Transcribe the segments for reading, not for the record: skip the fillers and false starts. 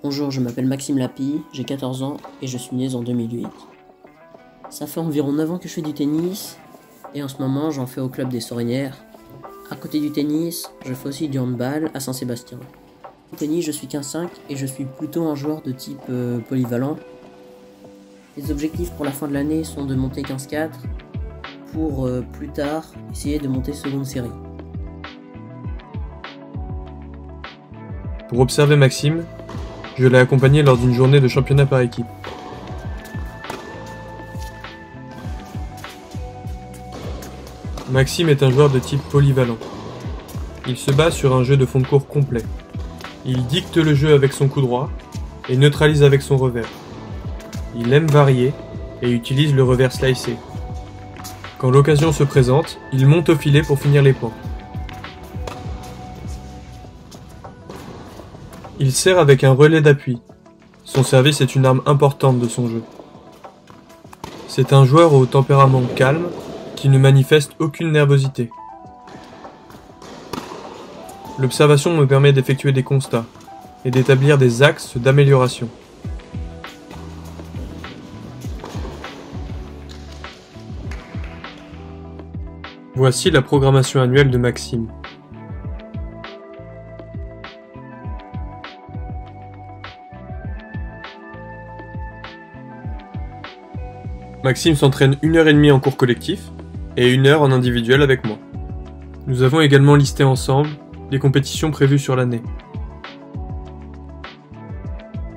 Bonjour, je m'appelle Maxime Lapie, j'ai 14 ans et je suis né en 2008. Ça fait environ 9 ans que je fais du tennis et en ce moment j'en fais au club des Sorinières. À côté du tennis, je fais aussi du handball à Saint-Sébastien. Au tennis, je suis 15-5 et je suis plutôt un joueur de type polyvalent. Les objectifs pour la fin de l'année sont de monter 15-4 pour plus tard essayer de monter seconde série. Pour observer Maxime, je l'ai accompagné lors d'une journée de championnat par équipe. Maxime est un joueur de type polyvalent. Il se base sur un jeu de fond de court complet. Il dicte le jeu avec son coup droit et neutralise avec son revers. Il aime varier et utilise le revers slicé. Quand l'occasion se présente, il monte au filet pour finir les points. Il sert avec un relais d'appui. Son service est une arme importante de son jeu. C'est un joueur au tempérament calme qui ne manifeste aucune nervosité. L'observation me permet d'effectuer des constats et d'établir des axes d'amélioration. Voici la programmation annuelle de Maxime. Maxime s'entraîne 1h30 en cours collectif et 1 heure en individuel avec moi. Nous avons également listé ensemble les compétitions prévues sur l'année.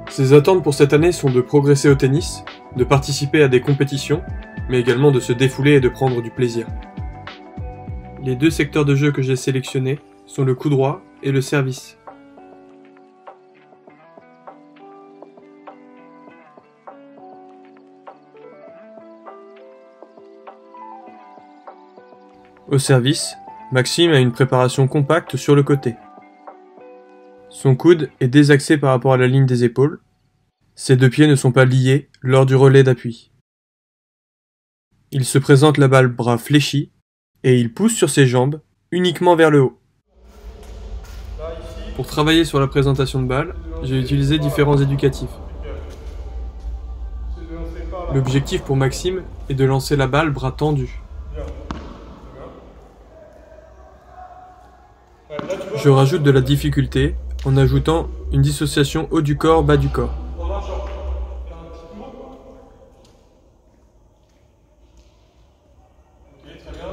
Ses attentes pour cette année sont de progresser au tennis, de participer à des compétitions, mais également de se défouler et de prendre du plaisir. Les 2 secteurs de jeu que j'ai sélectionnés sont le coup droit et le service. Au service, Maxime a une préparation compacte sur le côté. Son coude est désaxé par rapport à la ligne des épaules. Ses 2 pieds ne sont pas liés lors du relais d'appui. Il se présente la balle bras fléchis et il pousse sur ses jambes uniquement vers le haut. Pour travailler sur la présentation de balle, j'ai utilisé différents éducatifs. L'objectif pour Maxime est de lancer la balle bras tendus. Je rajoute de la difficulté en ajoutant une dissociation haut du corps, bas du corps. Ok, très bien.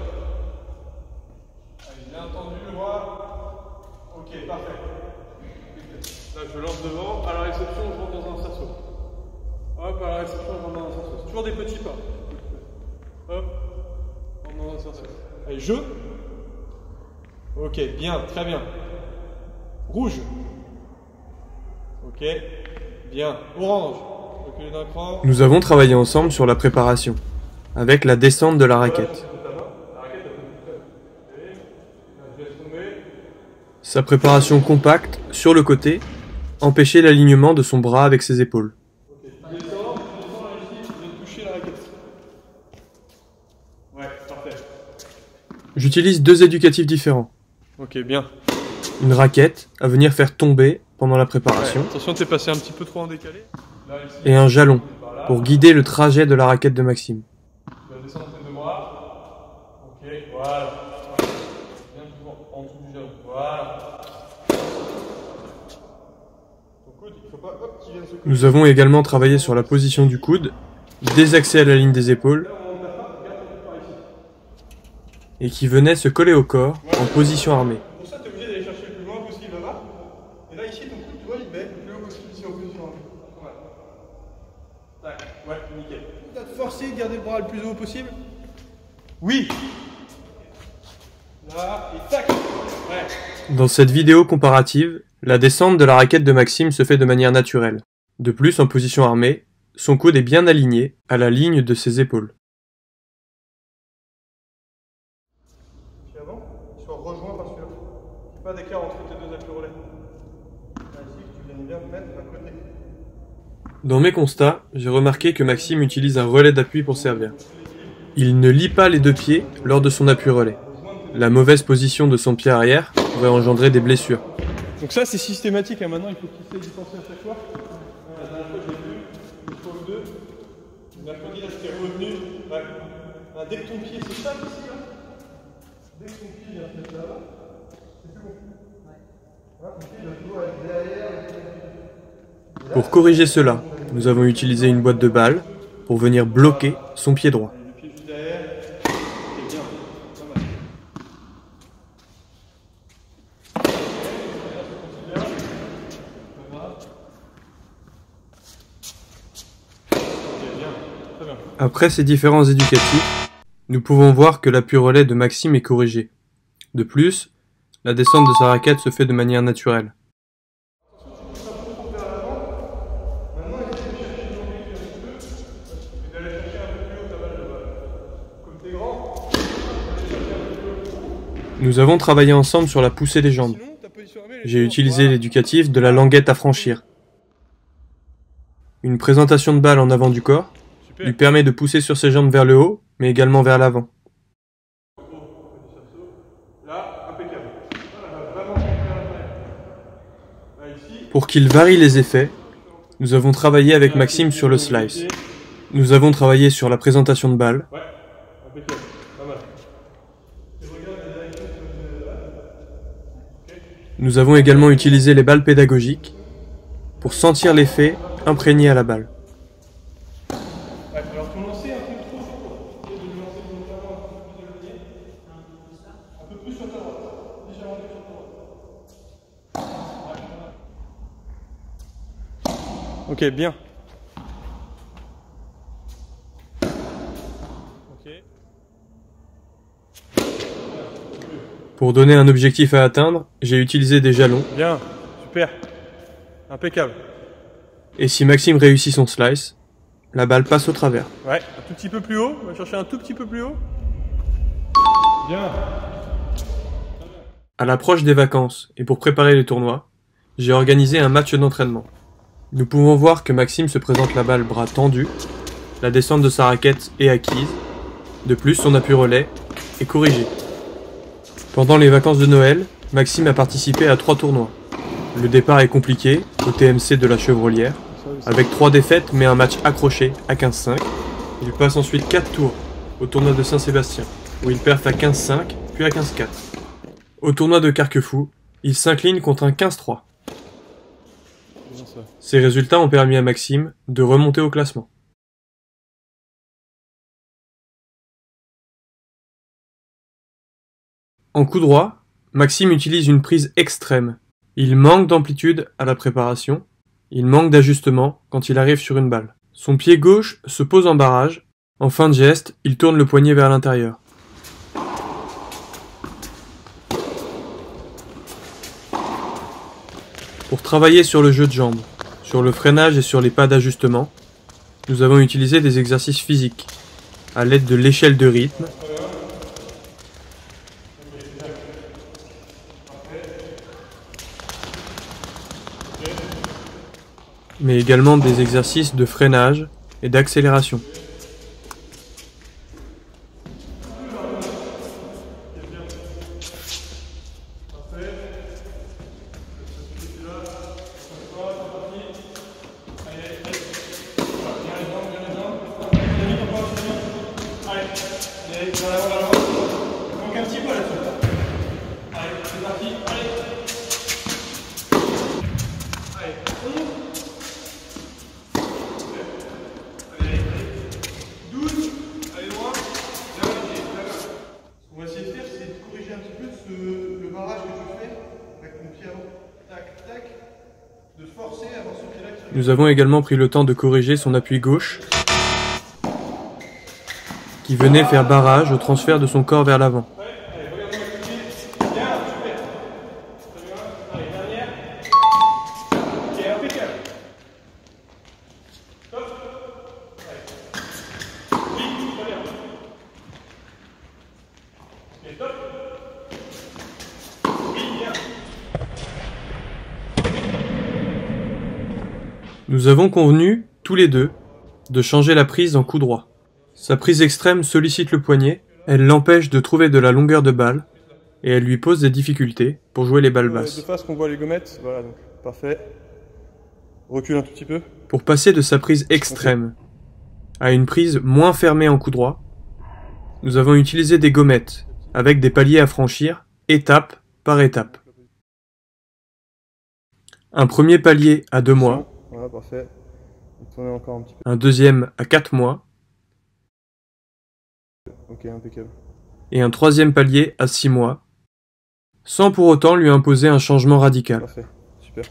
Allez, bien entendu le bras. Ok, parfait. Là, je lance devant. À la réception, je rentre dans un cerceau. Hop, à la réception, je rentre dans un cerceau. C'est toujours des petits pas. Hop, on rentre dans un cerceau. Allez, je. Ok, bien, très bien. Rouge. Ok, bien. Orange. Reculez d'un cran. Nous avons travaillé ensemble sur la préparation, avec la descente de la raquette. Sa préparation compacte, sur le côté, empêchait l'alignement de son bras avec ses épaules. Descends ici, je viens de toucher la raquette. Ouais, parfait. J'utilise 2 éducatifs différents. Ok, bien. Une raquette à venir faire tomber pendant la préparation, Attention, t'es passé un petit peu trop en décalé. Là, ici, et un jalon pour guider le trajet de la raquette de Maxime. tu vas descendre tes 2 bras. Ok, voilà. Bien toujours en dessous du jalon. Voilà. Ton coude, il faut pas hop, qu'il vienne se couper. Nous avons également travaillé sur la position du coude, désaxé à la ligne des épaules, et qui venait se coller au corps en position armée. Pour ça, tu es obligé d'aller chercher le plus loin possible là-bas. Et là, ici, ton coude, tu vois, il met le plus haut possible ici en position armée. Voilà. Tac, ouais, nickel. Tu vas te forcer de garder le bras le plus haut possible. Oui. Là, et tac. Ouais. Dans cette vidéo comparative, la descente de la raquette de Maxime se fait de manière naturelle. De plus, en position armée, son coude est bien aligné à la ligne de ses épaules. Rejoint par celui-là. Pas d'écart entre tes 2 appuis relais. Là, ici, tu viens bien te mettre à côté. Dans mes constats, j'ai remarqué que Maxime utilise un relais d'appui pour servir. Il ne lie pas les 2 pieds lors de son appui relais. La mauvaise position de son pied arrière pourrait engendrer des blessures. Donc ça c'est systématique, hein. Maintenant il faut qu'il essaye d'y penser à chaque fois. La dernière fois je l'ai vu, une fois ou deux. Mercredi là c'était revenu. Ouais. Dès que ton pied c'est ça ici là. Dès que ton pied vient se mettre là-bas, c'est plus bon. Ton pied doit toujours être derrière. Pour corriger cela, nous avons utilisé une boîte de balles pour venir bloquer son pied droit. Le pied juste derrière. C'est bien. Pas mal. Après ces différents éducatifs, nous pouvons voir que l'appui relais de Maxime est corrigé. De plus, la descente de sa raquette se fait de manière naturelle. Nous avons travaillé ensemble sur la poussée des jambes. J'ai utilisé l'éducatif de la languette à franchir. Une présentation de balle en avant du corps lui permet de pousser sur ses jambes vers le haut, mais également vers l'avant. Pour qu'il varie les effets, nous avons travaillé avec Maxime sur le slice. Nous avons travaillé sur la présentation de balle. Nous avons également utilisé les balles pédagogiques pour sentir l'effet imprégné à la balle. Alors ton lancer un peu trop sur toi. De le lancer volontairement un peu plus éloigné. Un peu plus sur ta droite. Légèrement plus sur ta droite. Ok, bien. Pour donner un objectif à atteindre, j'ai utilisé des jalons. Bien, super. Impeccable. Et si Maxime réussit son slice, la balle passe au travers. Ouais, un tout petit peu plus haut. On va chercher un tout petit peu plus haut. Bien. À l'approche des vacances et pour préparer les tournois, j'ai organisé un match d'entraînement. Nous pouvons voir que Maxime se présente la balle bras tendu, la descente de sa raquette est acquise, de plus son appui relais est corrigé. Pendant les vacances de Noël, Maxime a participé à 3 tournois. Le départ est compliqué, au TMC de la Chevrolière, avec 3 défaites mais un match accroché à 15-5. Il passe ensuite 4 tours au tournoi de Saint-Sébastien, où il perd à 15-5, puis à 15-4. Au tournoi de Carquefou, il s'incline contre un 15-3. Ces résultats ont permis à Maxime de remonter au classement. En coup droit, Maxime utilise une prise extrême. Il manque d'amplitude à la préparation, il manque d'ajustement quand il arrive sur une balle. Son pied gauche se pose en barrage, en fin de geste, il tourne le poignet vers l'intérieur. Pour travailler sur le jeu de jambes, sur le freinage et sur les pas d'ajustement, nous avons utilisé des exercices physiques, à l'aide de l'échelle de rythme, mais également des exercices de freinage et d'accélération. Nous avons également pris le temps de corriger son appui gauche, qui venait faire barrage au transfert de son corps vers l'avant. Nous avons convenu, tous les deux, de changer la prise en coup droit. Sa prise extrême sollicite le poignet, elle l'empêche de trouver de la longueur de balle, et elle lui pose des difficultés pour jouer les balles basses. De face qu'on voit les gommettes, voilà, donc parfait. Recule un tout petit peu. Pour passer de sa prise extrême à une prise moins fermée en coup droit, nous avons utilisé des gommettes avec des paliers à franchir, étape par étape. Un premier palier à 2 mois, voilà, parfait. Tournez encore un petit peu. un deuxième à 4 mois, ok, impeccable. Et un troisième palier à 6 mois, sans pour autant lui imposer un changement radical. Parfait, super.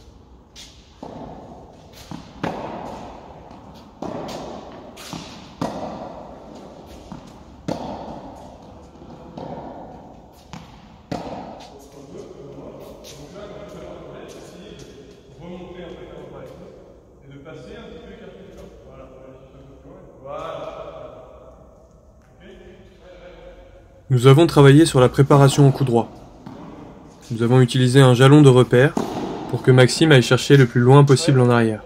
Nous avons travaillé sur la préparation au coup droit. Nous avons utilisé un jalon de repère pour que Maxime aille chercher le plus loin possible en arrière.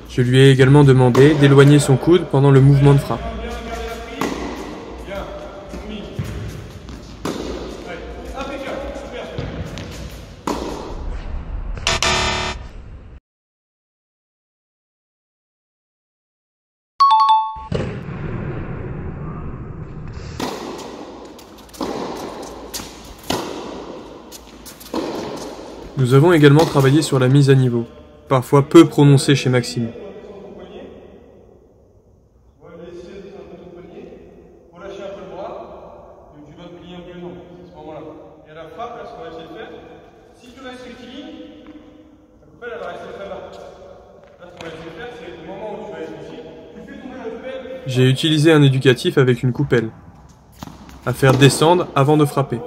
Je lui ai également demandé d'éloigner son coude pendant le mouvement de frappe. Nous avons également travaillé sur la mise à niveau, parfois peu prononcée chez Maxime. J'ai utilisé un éducatif avec une coupelle, à faire descendre avant de frapper.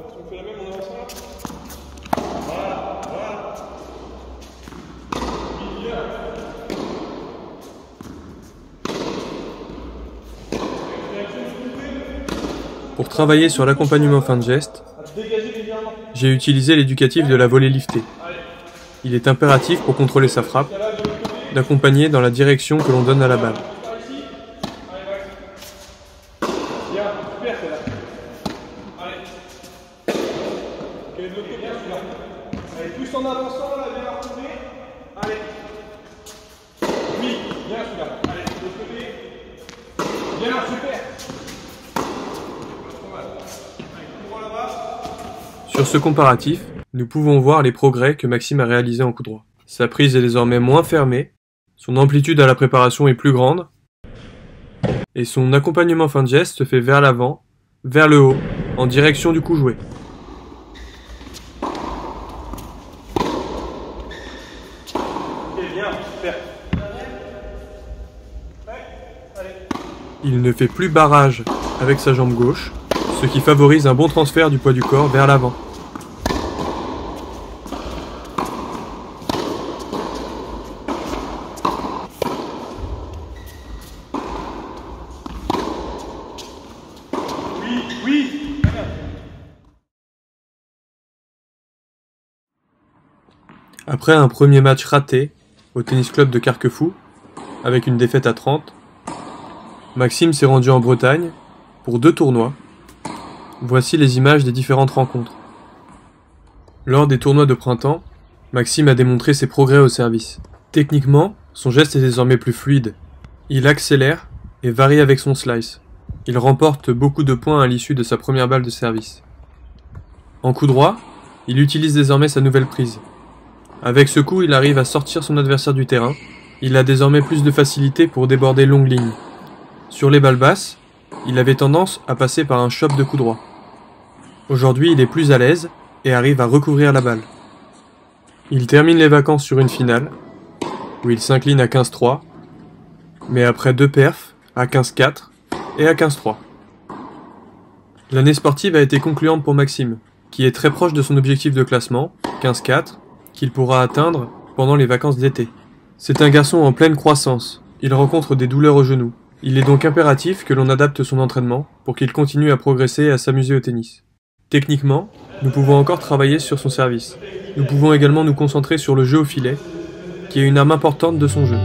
Pour travailler sur l'accompagnement fin de geste, j'ai utilisé l'éducatif de la volée liftée. Il est impératif pour contrôler sa frappe, d'accompagner dans la direction que l'on donne à la balle. Sur ce comparatif, nous pouvons voir les progrès que Maxime a réalisés en coup droit. Sa prise est désormais moins fermée, son amplitude à la préparation est plus grande, et son accompagnement fin de geste se fait vers l'avant, vers le haut, en direction du coup joué. Il ne fait plus barrage avec sa jambe gauche, ce qui favorise un bon transfert du poids du corps vers l'avant. Après un premier match raté au tennis club de Carquefou, avec une défaite à 30, Maxime s'est rendu en Bretagne pour 2 tournois. Voici les images des différentes rencontres. Lors des tournois de printemps, Maxime a démontré ses progrès au service. Techniquement, son geste est désormais plus fluide. Il accélère et varie avec son slice. Il remporte beaucoup de points à l'issue de sa première balle de service. En coup droit, il utilise désormais sa nouvelle prise. Avec ce coup, il arrive à sortir son adversaire du terrain. Il a désormais plus de facilité pour déborder longue ligne. Sur les balles basses, il avait tendance à passer par un chop de coup droit. Aujourd'hui, il est plus à l'aise et arrive à recouvrir la balle. Il termine les vacances sur une finale, où il s'incline à 15-3, mais après 2 perfs, à 15-4 et à 15-3. L'année sportive a été concluante pour Maxime, qui est très proche de son objectif de classement, 15-4, qu'il pourra atteindre pendant les vacances d'été. C'est un garçon en pleine croissance, il rencontre des douleurs au genou. Il est donc impératif que l'on adapte son entraînement pour qu'il continue à progresser et à s'amuser au tennis. Techniquement, nous pouvons encore travailler sur son service. nous pouvons également nous concentrer sur le jeu au filet, qui est une arme importante de son jeu.